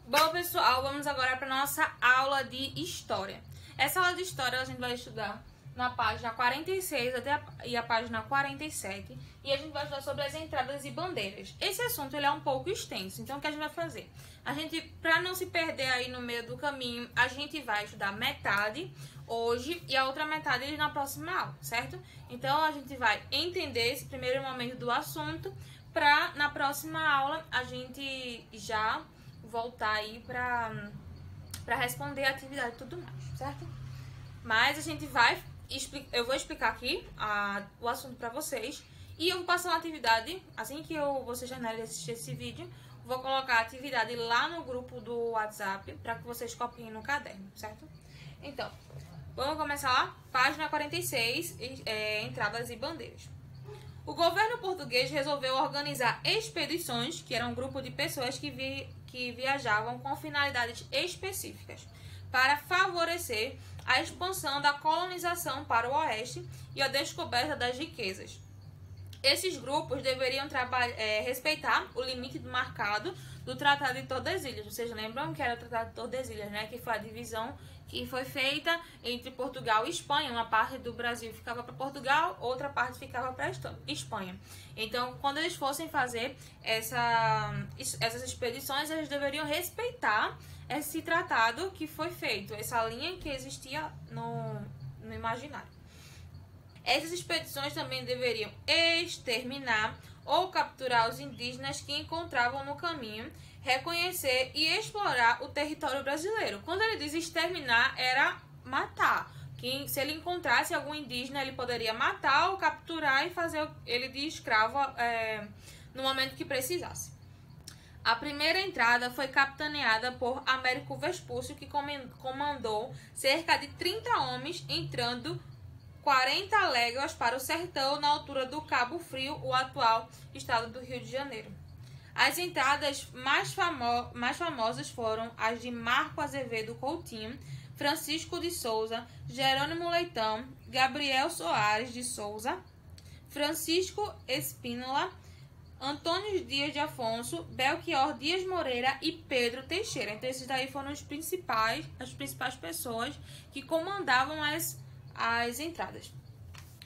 Bom, pessoal, vamos agora para nossa aula de História. Essa aula de História a gente vai estudar na página 46 e a página 47. E a gente vai estudar sobre as entradas e bandeiras. Esse assunto ele é um pouco extenso, então o que a gente vai fazer? A gente, para não se perder aí no meio do caminho, a gente vai estudar metade hoje e a outra metade na próxima aula, certo? Então a gente vai entender esse primeiro momento do assunto para na próxima aula a gente já voltar aí para responder a atividade e tudo mais, certo? Mas a gente vai, eu vou explicar aqui o assunto para vocês e eu vou passar uma atividade, assim que vocês terminarem de assistir esse vídeo, vou colocar a atividade lá no grupo do WhatsApp para que vocês copiem no caderno, certo? Então, vamos começar lá? Página 46, entradas e bandeiras. O governo português resolveu organizar expedições, que eram um grupo de pessoas que viajavam com finalidades específicas, para favorecer a expansão da colonização para o oeste e a descoberta das riquezas. Esses grupos deveriam respeitar o limite marcado do Tratado de Tordesilhas. Vocês lembram que era o Tratado de Tordesilhas, né? Que foi a divisão que foi feita entre Portugal e Espanha. Uma parte do Brasil ficava para Portugal, outra parte ficava para Espanha. Então, quando eles fossem fazer essas expedições, eles deveriam respeitar esse tratado que foi feito, essa linha que existia no imaginário. Essas expedições também deveriam exterminar ou capturar os indígenas que encontravam no caminho, reconhecer e explorar o território brasileiro. Quando ele diz exterminar, era matar. Se ele encontrasse algum indígena, ele poderia matar ou capturar e fazer ele de escravo no momento que precisasse. A primeira entrada foi capitaneada por Américo Vespúcio, que comandou cerca de 30 homens, entrando 40 léguas para o sertão na altura do Cabo Frio, o atual estado do Rio de Janeiro. As entradas mais famosas foram as de Marco Azevedo Coutinho, Francisco de Souza, Jerônimo Leitão, Gabriel Soares de Souza, Francisco Espínola, Antônio Dias de Afonso, Belchior Dias Moreira e Pedro Teixeira. Então esses daí foram as principais pessoas que comandavam as entradas.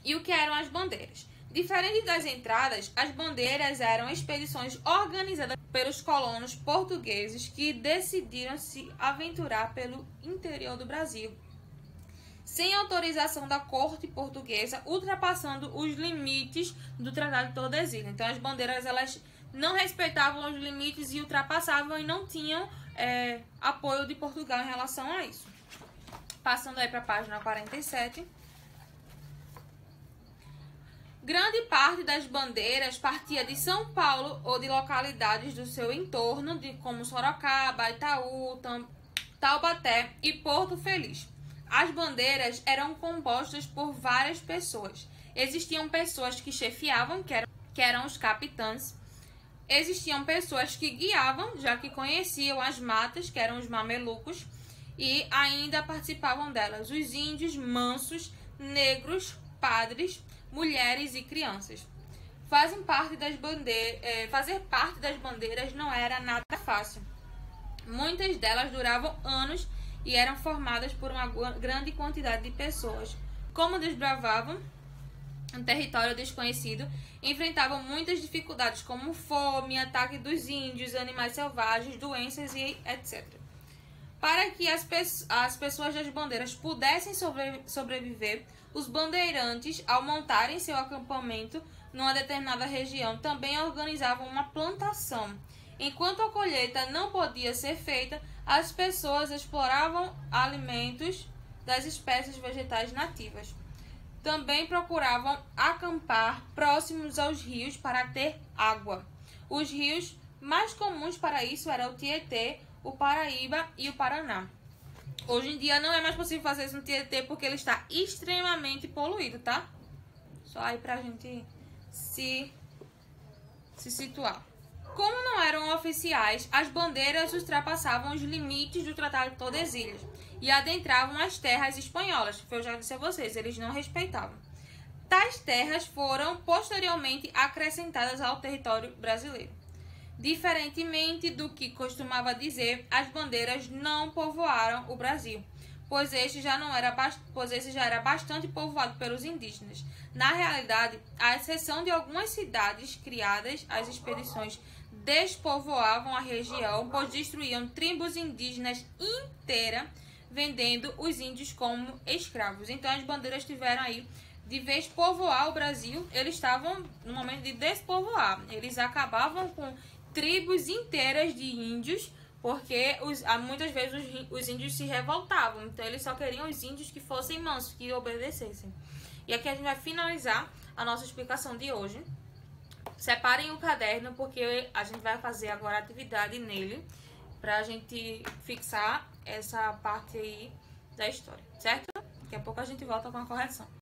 E o que eram as bandeiras? Diferente das entradas, as bandeiras eram expedições organizadas pelos colonos portugueses que decidiram se aventurar pelo interior do Brasil, sem autorização da corte portuguesa, ultrapassando os limites do Tratado de Tordesilhas. Então as bandeiras elas não respeitavam os limites e ultrapassavam e não tinham apoio de Portugal em relação a isso. Passando aí para a página 47. Grande parte das bandeiras partia de São Paulo ou de localidades do seu entorno, como Sorocaba, Itaú, Taubaté e Porto Feliz. As bandeiras eram compostas por várias pessoas. Existiam pessoas que chefiavam, que eram os capitães. Existiam pessoas que guiavam, já que conheciam as matas, que eram os mamelucos. E ainda participavam delas os índios, mansos, negros, padres, mulheres e crianças. Fazer parte das bandeiras não era nada fácil. Muitas delas duravam anos e eram formadas por uma grande quantidade de pessoas. Como desbravavam um território desconhecido, enfrentavam muitas dificuldades como fome, ataque dos índios, animais selvagens, doenças e etc. Para que as pessoas das bandeiras pudessem sobreviver, os bandeirantes, ao montarem seu acampamento numa determinada região, também organizavam uma plantação. Enquanto a colheita não podia ser feita, as pessoas exploravam alimentos das espécies vegetais nativas. Também procuravam acampar próximos aos rios para ter água. Os rios mais comuns para isso eram o Tietê, o Paraíba e o Paraná. Hoje em dia não é mais possível fazer isso no Tietê porque ele está extremamente poluído, tá? Só aí pra gente se situar. Como não eram oficiais, as bandeiras ultrapassavam os limites do Tratado de Tordesilhas e adentravam as terras espanholas. Foi o que eu já disse a vocês, eles não respeitavam. Tais terras foram posteriormente acrescentadas ao território brasileiro. Diferentemente do que costumava dizer, as bandeiras não povoaram o Brasil, pois este já era bastante povoado pelos indígenas. Na realidade, à exceção de algumas cidades criadas, as expedições despovoavam a região, pois destruíam tribos indígenas inteiras, vendendo os índios como escravos. Então as bandeiras tiveram aí, de vez povoar o Brasil, eles estavam no momento de despovoar. Eles acabavam com tribos inteiras de índios, porque muitas vezes os índios se revoltavam. Então eles só queriam os índios que fossem mansos, que obedecessem. E aqui a gente vai finalizar a nossa explicação de hoje. Separem o caderno, porque a gente vai fazer agora a atividade nele, pra gente fixar essa parte aí da história, certo? Daqui a pouco a gente volta com a correção.